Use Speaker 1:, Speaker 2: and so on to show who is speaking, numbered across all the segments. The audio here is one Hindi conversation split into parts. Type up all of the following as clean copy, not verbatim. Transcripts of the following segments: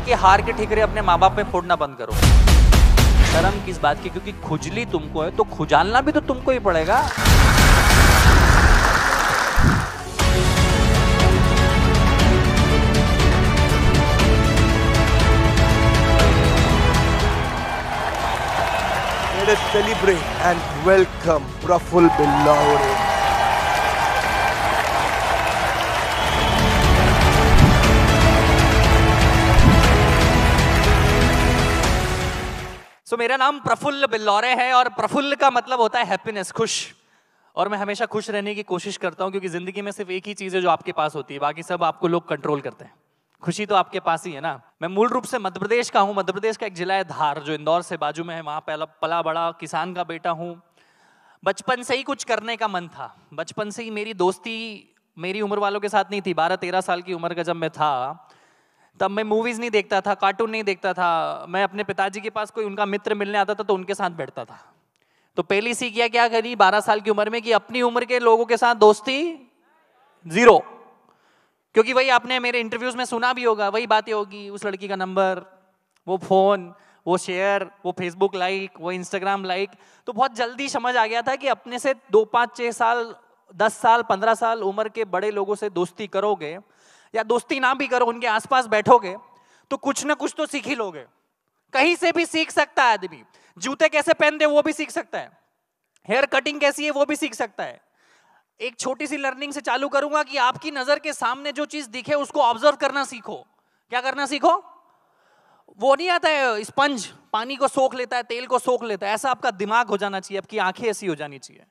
Speaker 1: कि हार के ठिकरे अपने माँ बाप में फोड़ना बंद करो। शर्म किस बात की, क्योंकि खुजली तुमको है तो खुजालना भी तो तुमको ही पड़ेगा।
Speaker 2: Let us celebrate and welcome Praful Billaware.
Speaker 1: मेरा नाम प्रफुल्ल बिल्लौरे है और प्रफुल्ल का मतलब होता है हैप्पीनेस, खुश। और मैं हमेशा खुश रहने की कोशिश करता हूं, क्योंकि जिंदगी में सिर्फ एक ही चीज है जो आपके पास होती है, बाकी सब आपको लोग कंट्रोल करते हैं। खुशी तो आपके पास ही है ना। मैं मूल रूप से मध्य प्रदेश का हूं। मध्य प्रदेश का एक जिला है धार, जो इंदौर से बाजू में है। वहां पला बड़ा किसान का बेटा हूं। बचपन से ही कुछ करने का मन था। बचपन से ही मेरी दोस्ती मेरी उम्र वालों के साथ नहीं थी। 12-13 साल की उम्र का जब मैं था, तब मैं मूवीज नहीं देखता था, कार्टून नहीं देखता था। मैं अपने पिताजी के पास कोई उनका मित्र मिलने आता था तो उनके साथ बैठता था। तो पहली सीख क्या करी 12 साल की उम्र में, कि अपनी उम्र के लोगों के साथ दोस्ती जीरो। क्योंकि वही आपने मेरे इंटरव्यूज में सुना भी होगा, वही बातें होगी, उस लड़की का नंबर, वो फोन, वो शेयर, वो फेसबुक लाइक, वो इंस्टाग्राम लाइक। तो बहुत जल्दी समझ आ गया था कि अपने से 2, 5, 6 साल, 10 साल, 15 साल उम्र के बड़े लोगों से दोस्ती करोगे, या दोस्ती ना भी करो, उनके आसपास बैठोगे, तो कुछ ना कुछ तो सीख ही लोगे। कहीं से भी सीख सकता है आदमी। जूते कैसे पहनते वो भी सीख सकता है, हेयर कटिंग कैसी है वो भी सीख सकता है। एक छोटी सी लर्निंग से चालू करूंगा कि आपकी नजर के सामने जो चीज दिखे उसको ऑब्जर्व करना सीखो। क्या करना सीखो? वो नहीं आता है स्पंज, पानी को सोख लेता है, तेल को सोख लेता है, ऐसा आपका दिमाग हो जाना चाहिए, आपकी आंखें ऐसी हो जानी चाहिए,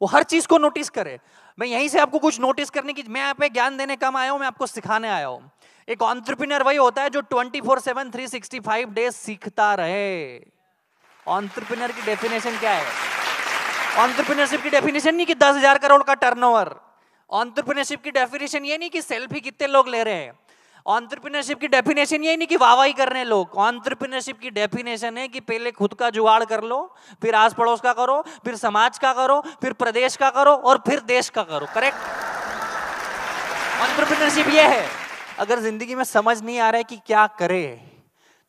Speaker 1: वो हर चीज को नोटिस करे। मैं यहीं से आपको कुछ नोटिस करने की, मैं यहाँ पे ज्ञान देने कम आया हूं, मैं आपको सिखाने आया हूं। एक एंटरप्रेन्योर वही होता है जो 24/7 365 डेज सीखता रहे। एंटरप्रेन्योर की डेफिनेशन क्या है? एंटरप्रेन्योरशिप की डेफिनेशन नहीं कि 10,000 करोड़ का टर्नओवर। एंटरप्रेन्योरशिप की डेफिनेशन ये नहीं कि सेल्फी कितने लोग ले रहे हैं। एंटरप्रेन्योरशिप की डेफिनेशन ये नहीं कि वाहवाही करने लोग। एंटरप्रेन्योरशिप की डेफिनेशन है कि पहले खुद का जुगाड़ कर लो, फिर आस पड़ोस का करो, फिर समाज का करो, फिर प्रदेश का करो, और फिर देश का करो। करेक्ट? एंटरप्रेन्योरशिप ये है। अगर जिंदगी में समझ नहीं आ रहा है कि क्या करे,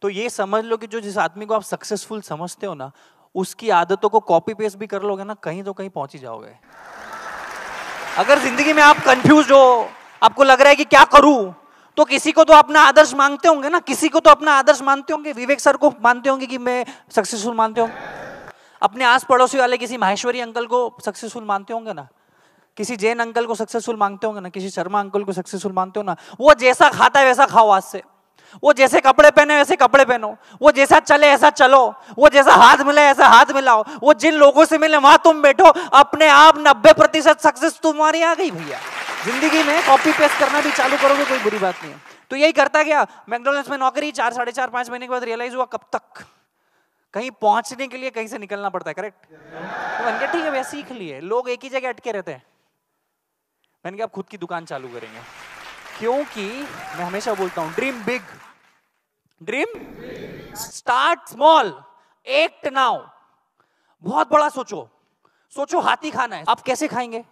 Speaker 1: तो ये समझ लो कि जो जिस आदमी को आप सक्सेसफुल समझते हो ना, उसकी आदतों को कॉपी पेस्ट भी कर लोगे ना, कहीं तो कहीं पहुंच ही जाओगे। अगर जिंदगी में आप कंफ्यूज हो, आपको लग रहा है कि क्या करूं, तो किसी को तो अपना आदर्श मांगते होंगे ना, किसी को तो अपना आदर्श मानते होंगे। विवेक सर को मानते होंगे कि मैं सक्सेसफुल मानते होंगे। अपने आस पड़ोसी वाले किसी माहेश्वरी अंकल को सक्सेसफुल मानते होंगे ना, किसी जैन अंकल को सक्सेसफुल मानते होंगे ना, किसी शर्मा अंकल को सक्सेसफुल मानते हो ना। वो जैसा खाता है वैसा खाओ आज से, वो जैसे कपड़े पहने वैसे कपड़े पहनो, वो जैसा चले ऐसा चलो, वो जैसा हाथ मिले ऐसा हाथ मिलाओ, वो जिन लोगों से मिले वहां तुम बैठो। अपने आप 90% सक्सेस तुम्हारी आ गई भैया। जिंदगी में कॉपी पेस्ट करना भी चालू करोगे कोई बुरी बात नहीं है। तो यही करता गया। मैकडॉनल्ड्स में नौकरी 4, 4.5, 5 महीने के बाद रियलाइज हुआ कब तक कहीं पहुंचने के लिए कहीं से निकलना पड़ता है। करेक्ट? तो मैंने कहा ठीक है भैया, सीख लिए। लोग एक ही जगह अटके रहते हैं। मैंने कहा आप खुद की दुकान चालू करेंगे, क्योंकि मैं हमेशा बोलता हूं dream big, dream start small, act now. बहुत बड़ा सोचो। सोचो हाथी खाना है, आप कैसे खाएंगे?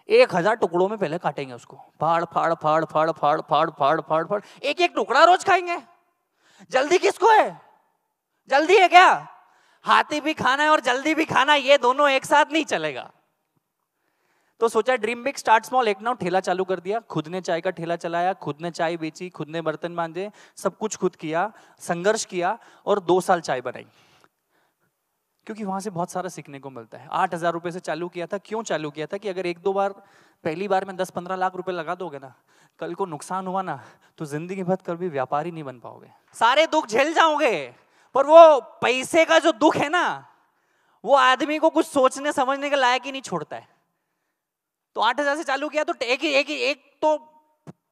Speaker 1: 1000 टुकड़ों में पहले काटेंगे उसको, फाड़ फाड़ फाड़ फाड़ फाड़ फाड़ फाड़ फाड़ फाड़, एक एक टुकड़ा रोज खाएंगे। जल्दी किसको है? जल्दी है क्या? हाथी भी खाना है और जल्दी भी खाना, ये दोनों एक साथ नहीं चलेगा। तो सोचा ड्रीम बिग स्टार्ट स्मॉल, एक नाउ ठेला चालू कर दिया। खुद ने चाय का ठेला चलाया, खुद ने चाय बेची, खुद ने बर्तन मांजे, सब कुछ खुद किया, संघर्ष किया और 2 साल चाय बनाई। क्योंकि वहां से बहुत सारा सीखने को मिलता है। 8,000 रुपए से चालू किया था। क्यों चालू किया था? कि अगर 1-2 बार, पहली बार में 10-15 लाख रुपए लगा दोगे ना, कल को नुकसान हुआ ना, तो जिंदगी भर कभी व्यापारी नहीं बन पाओगे। सारे दुख झेल जाओगे, पर वो पैसे का जो दुख है ना, वो आदमी को कुछ सोचने समझने के लायक ही नहीं छोड़ता है। तो 8,000 से चालू किया। तो एक तो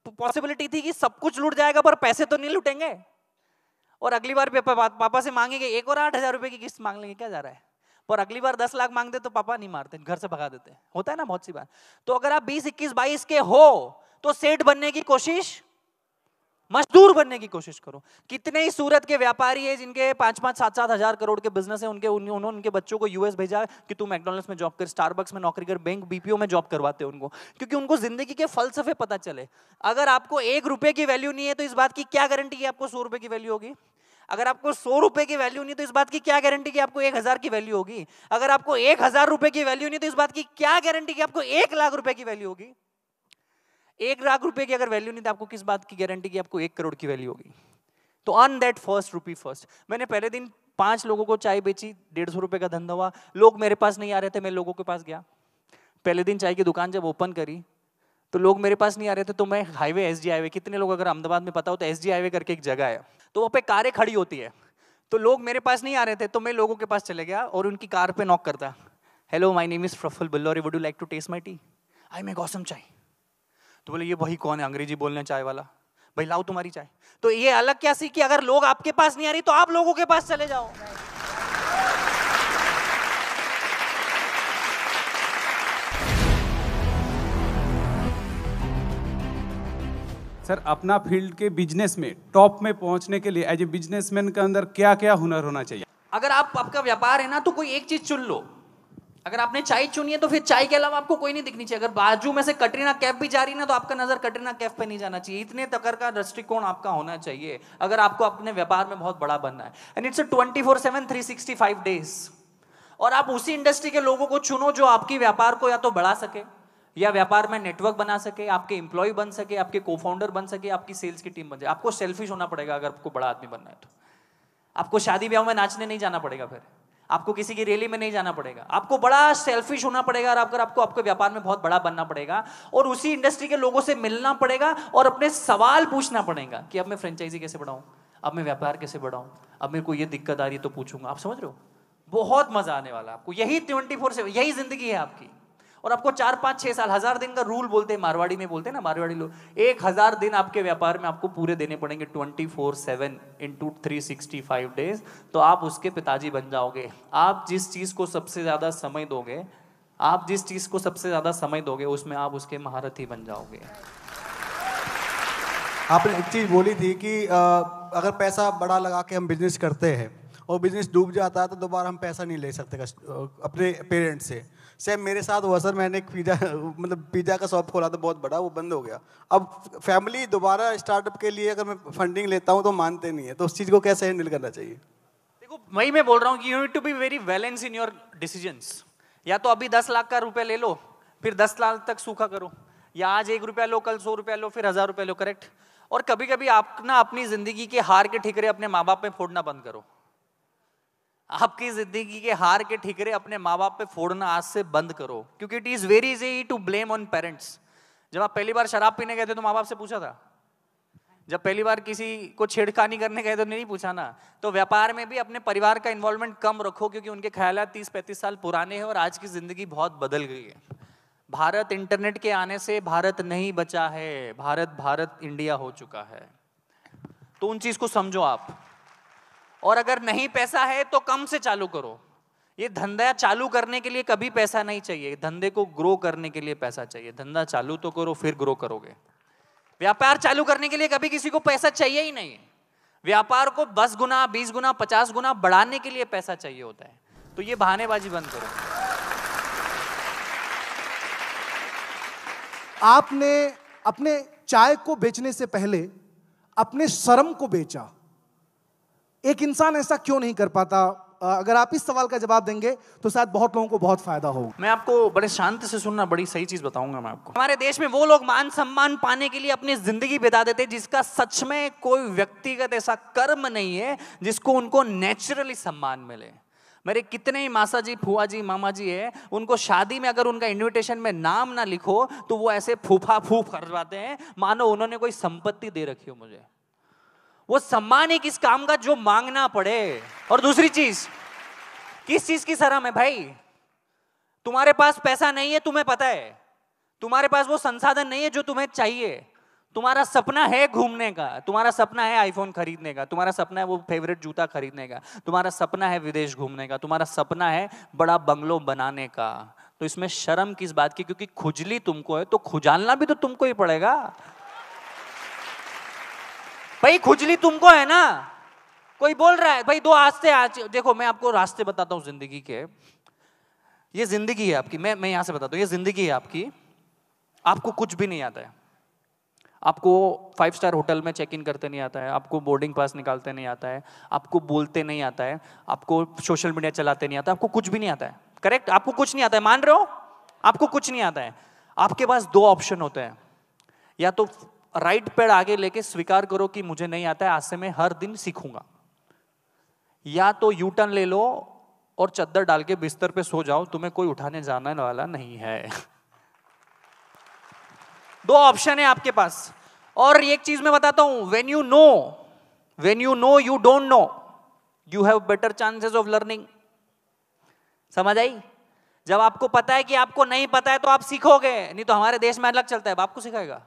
Speaker 1: पॉसिबिलिटी थी कि सब कुछ लूट जाएगा पर पैसे तो नहीं लूटेंगे, और अगली बार पापा से मांगेंगे एक और 8,000 रुपए की किस्त मांग लेंगे, क्या जा रहा है। पर अगली बार 10 लाख मांगते तो पापा नहीं मारते, घर से भगा देते। होता है ना बहुत सी बार। तो अगर आप 20, 21, 22 के हो तो सेठ बनने की कोशिश मजदूर बनने की कोशिश करो। कितने ही सूरत के व्यापारी है जिनके 5-5, 7-7 हजार करोड़ के बिजनेस है, उन्होंने उनके बच्चों को यूएस भेजा कि तू मैकडॉनल्ड्स में जॉब कर, स्टारबक्स में नौकरी कर, बैंक बीपीओ में जॉब करवाते हैं उनको, क्योंकि उनको जिंदगी के फलसफे पता चले। अगर आपको 1 रुपए की वैल्यू नहीं है तो इस बात की क्या गारंटी है आपको 100 रुपए की वैल्यू होगी? अगर आपको 100 रुपए की वैल्यू नहीं तो इस बात की क्या गारंटी कि आपको 1000 की वैल्यू होगी? अगर आपको 1000 रुपए की वैल्यू नहीं तो इस बात की क्या गारंटी कि आपको 1 लाख रुपए की वैल्यू होगी? 1 लाख रुपए की अगर वैल्यू नहीं तो आपको किस बात की गारंटी कि आपको 1 करोड़ की वैल्यू होगी? तो earn that first rupee first. मैंने पहले दिन 5 लोगों को चाय बेची, 150 रुपए का धंधा हुआ। लोग मेरे पास नहीं आ रहे थे, मैं लोगों के पास गया। पहले दिन चाय की दुकान जब ओपन करी तो लोग मेरे पास नहीं आ रहे थे, तो मैं हाईवे, एसजी हाईवे, कितने लोग अगर अहमदाबाद में पता हो तो एसजी हाईवे करके एक जगह है, तो वहाँ पे कारें खड़ी होती है। तो लोग मेरे पास नहीं आ रहे थे तो मैं लोगों के पास चले गया और उनकी कार पे नॉक करता, hello my name is Praful Billauri, would you like to taste my tea? I make awesome chai. तो बोले ये वही कौन है अंग्रेजी बोलने चाय वाला, भाई लाओ तुम्हारी चाय। तो ये अलग क्या सीखी, अगर लोग आपके पास नहीं आ रही तो आप लोगों के पास चले जाओ।
Speaker 3: सर, अपना फील्ड के बिजनेस में टॉप में पहुंचने के लिए एज ए बिजनेसमैन के अंदर क्या क्या हुनर होना चाहिए?
Speaker 1: अगर आपका व्यापार है ना तो कोई एक चीज चुन लो। अगर आपने चाय चुनी है तो फिर चाय के अलावा आपको कोई नहीं दिखनी चाहिए। अगर बाजू में से कटरीना कैफ भी जा रही है ना तो आपका नजर कटरीना कैफ पे नहीं जाना चाहिए। इतने तक का दृष्टिकोण आपका होना चाहिए अगर आपको अपने व्यापार में बहुत बड़ा बनना है। And it's 24/7 365 days. और आप उसी इंडस्ट्री के लोगों को चुनो जो आपकी व्यापार को या तो बढ़ा सके या व्यापार में नेटवर्क बना सके, आपके एम्प्लॉय बन सके, आपके को फाउंडर बन सके, आपकी सेल्स की टीम बन जाए। आपको सेल्फिश होना पड़ेगा अगर आपको बड़ा आदमी बनना है तो। आपको शादी ब्याह में नाचने नहीं जाना पड़ेगा, फिर आपको किसी की रैली में नहीं जाना पड़ेगा। आपको बड़ा सेल्फिश होना पड़ेगा और आपको आपके व्यापार में बहुत बड़ा बनना पड़ेगा और उसी इंडस्ट्री के लोगों से मिलना पड़ेगा और अपने सवाल पूछना पड़ेगा कि अब मैं फ्रेंचाइजी कैसे बढ़ाऊं, अब मैं व्यापार कैसे बढ़ाऊं, अब मेरे को ये दिक्कत आ रही है तो पूछूंगा। आप समझ रहे हो? बहुत मजा आने वाला है आपको। यही 24/7 यही जिंदगी है आपकी। और आपको 4, 5, 6 साल, 1000 दिन का रूल बोलते हैं, मारवाड़ी में बोलते हैं ना, मारवाड़ी लोग 1000 दिन आपके व्यापार में आपको पूरे देने पड़ेंगे 24/7 इंटू 365 डेज। तो आप उसके पिताजी बन जाओगे। आप जिस चीज को सबसे ज्यादा समय दोगे, उसमें आप उसके महारथी बन जाओगे।
Speaker 4: आपने एक चीज बोली थी कि अगर पैसा बड़ा लगा के हम बिजनेस करते हैं और बिजनेस डूब जाता है तो दोबारा हम पैसा नहीं ले सकते अपने पेरेंट्स से। सेम मेरे साथ हुआ सर। मैंने एक पिज़्ज़ा का शॉप खोला था बहुत बड़ा, वो बंद हो गया। अब फैमिली दोबारा स्टार्टअप के लिए अगर मैं फंडिंग लेता हूँ तो मानते नहीं है, तो उस चीज़ को कैसे हैंडल करना चाहिए?
Speaker 1: देखो, वही मैं बोल रहा हूँ कि you need to be very balance in your decisions. या तो अभी 10 लाख का रुपया ले लो, फिर 10 लाख तक सूखा करो, या आज 1 रुपया लो, कल 100 रुपया लो, फिर 1000 रुपया लो। करेक्ट? और कभी कभी आप ना अपनी जिंदगी के हार के ठिकरे अपने माँ बाप में फोड़ना बंद करो। आपकी जिंदगी के हार के ठिकरे अपने माँ बाप पे फोड़ना आज से बंद करो, क्योंकि it is very easy to blame on parents. जब आप पहली बार शराब पीने गए थे तो माँ बाप से पूछा था? जब पहली बार किसी को छेड़खानी करने गए तो नहीं पूछा ना? तो व्यापार में भी अपने परिवार का इन्वॉल्वमेंट कम रखो, क्योंकि उनके ख्यालात 30-35 साल पुराने हैं और आज की जिंदगी बहुत बदल गई है। भारत इंटरनेट के आने से भारत नहीं बचा है, भारत इंडिया हो चुका है। तो उन चीज को समझो आप। और अगर नहीं पैसा है तो कम से चालू करो। ये धंधा चालू करने के लिए कभी पैसा नहीं चाहिए, धंधे को ग्रो करने के लिए पैसा चाहिए। धंधा चालू तो करो फिर ग्रो करोगे। व्यापार चालू करने के लिए कभी किसी को पैसा चाहिए ही नहीं। व्यापार को 10 गुना, 20 गुना, 50 गुना बढ़ाने के लिए पैसा चाहिए होता है। तो ये बहानेबाजी बंद करो।
Speaker 5: आपने अपने चाय को बेचने से पहले अपने शर्म को बेचा। एक इंसान ऐसा क्यों नहीं कर पाता? अगर आप इस सवाल का जवाब देंगे तो शायद बहुत लोगों को बहुत फायदा हो।
Speaker 1: मैं आपको बड़े शांत से सुनना, बड़ी सही चीज बताऊंगा मैं आपको। हमारे देश में वो लोग मान सम्मान पाने के लिए अपनी जिंदगी बिता देते जिसका सच में कोई व्यक्तिगत ऐसा कर्म नहीं है जिसको उनको नेचुरली सम्मान मिले। मेरे कितने ही मासा जी, फुआ जी, मामा जी है, उनको शादी में अगर उनका इन्विटेशन में नाम ना लिखो तो वो ऐसे फूफा फूफ करवाते हैं मानो उन्होंने कोई संपत्ति दे रखी हो मुझे। वो सम्मान एक इस काम का जो मांगना पड़े। और दूसरी चीज, किस चीज की शर्म है भाई? तुम्हारे पास पैसा नहीं है, तुम्हें पता है। तुम्हारे पास वो संसाधन नहीं है जो तुम्हें चाहिए। तुम्हारा सपना है घूमने का, तुम्हारा सपना है आईफोन खरीदने का, तुम्हारा सपना है वो फेवरेट जूता खरीदने का, तुम्हारा सपना है विदेश घूमने का, तुम्हारा सपना है बड़ा बंगलो बनाने का। तो इसमें शर्म किस बात की? क्योंकि खुजली तुमको है तो खुजालना भी तो तुमको ही पड़ेगा। भाई खुजली तुमको है ना, कोई बोल रहा है भाई दो रास्ते आज, देखो मैं आपको रास्ते बताता हूं जिंदगी के। ये जिंदगी है आपकी, मैं यहां से बताता हूं, ये जिंदगी है आपकी। आपको कुछ भी नहीं आता है, आपको 5 स्टार होटल में चेक इन करते नहीं आता है, आपको बोर्डिंग पास निकालते नहीं आता है, आपको बोलते नहीं आता है, आपको सोशल मीडिया चलाते नहीं आता, आपको कुछ भी नहीं आता है। करेक्ट, आपको कुछ नहीं आता है, मान रहे हो? आपको कुछ नहीं आता है। आपके पास 2 ऑप्शन होते हैं, या तो राइट पैर आगे लेके स्वीकार करो कि मुझे नहीं आता है, आज से मैं हर दिन सीखूंगा, या तो यू टर्न ले लो और चद्दर डाल के बिस्तर पे सो जाओ, तुम्हें कोई उठाने जाने वाला नहीं है। 2 ऑप्शन है आपके पास। और एक चीज मैं बताता हूं, when you know you don't know, you have better chances of learning। समझ आई? जब आपको पता है कि आपको नहीं पता है तो आप सीखोगे, नहीं तो हमारे देश में अलग चलता है, बाप को सिखाएगा,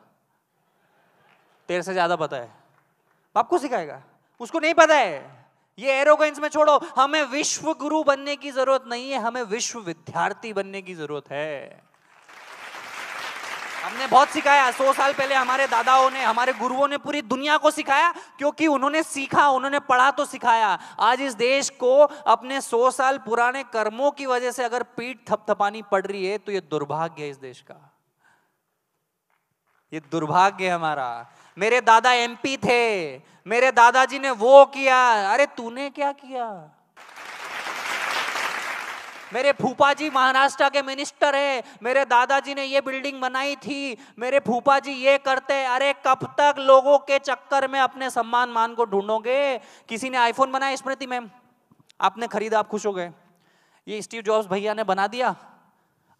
Speaker 1: तेरे से ज्यादा पता है, बाप को सिखाएगा, उसको नहीं पता है। ये एरोगेंस में छोड़ो, हमें विश्व गुरु बनने की जरूरत नहीं है, हमें विश्व विद्यार्थी बनने की जरूरत है। हमने बहुत सिखाया, 100 साल पहले हमारे दादाओं ने, हमारे गुरुओं ने पूरी दुनिया को सिखाया, क्योंकि उन्होंने सीखा, उन्होंने पढ़ा तो सिखाया। आज इस देश को अपने 100 साल पुराने कर्मों की वजह से अगर पीठ थपथपानी पड़ रही है तो ये दुर्भाग्य है इस देश का, ये दुर्भाग्य है हमारा। मेरे दादा एमपी थे, मेरे दादाजी ने वो किया, अरे तूने क्या किया? मेरे फूफा जी महाराष्ट्र के मिनिस्टर है, मेरे दादाजी ने ये बिल्डिंग बनाई थी, मेरे फूफा जी ये करते। अरे कब तक लोगों के चक्कर में अपने सम्मान मान को ढूंढोगे? किसी ने आईफोन बनाया, स्मृति मैम, आपने खरीदा, आप खुश हो गए। ये स्टीव जॉब्स भैया ने बना दिया,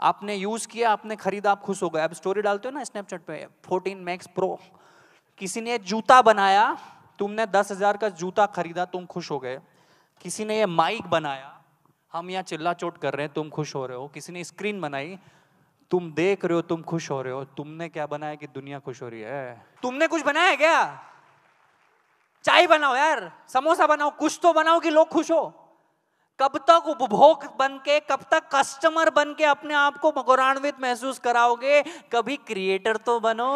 Speaker 1: आपने यूज किया, आपने खरीदा, आप खुश हो गए। आप स्टोरी डालते हो ना स्नैपचैट पे, 14 मैक्स प्रो। किसी ने जूता बनाया, तुमने 10,000 का जूता खरीदा, तुम खुश हो गए। किसी ने ये माइक बनाया, हम यहाँ चिल्ला चोट कर रहे हैं, तुम खुश हो रहे हो। किसी ने स्क्रीन बनाई, तुम देख रहे हो, तुम खुश हो रहे हो। तुमने क्या बनाया कि दुनिया खुश हो रही है? तुमने कुछ बनाया क्या? चाय बनाओ यार, समोसा बनाओ, कुछ तो बनाओ कि लोग खुश हो। कब तक उपभोग बन के, कब तक कस्टमर बन के अपने आप को गौरवान्वित महसूस कराओगे? कभी क्रिएटर तो बनो।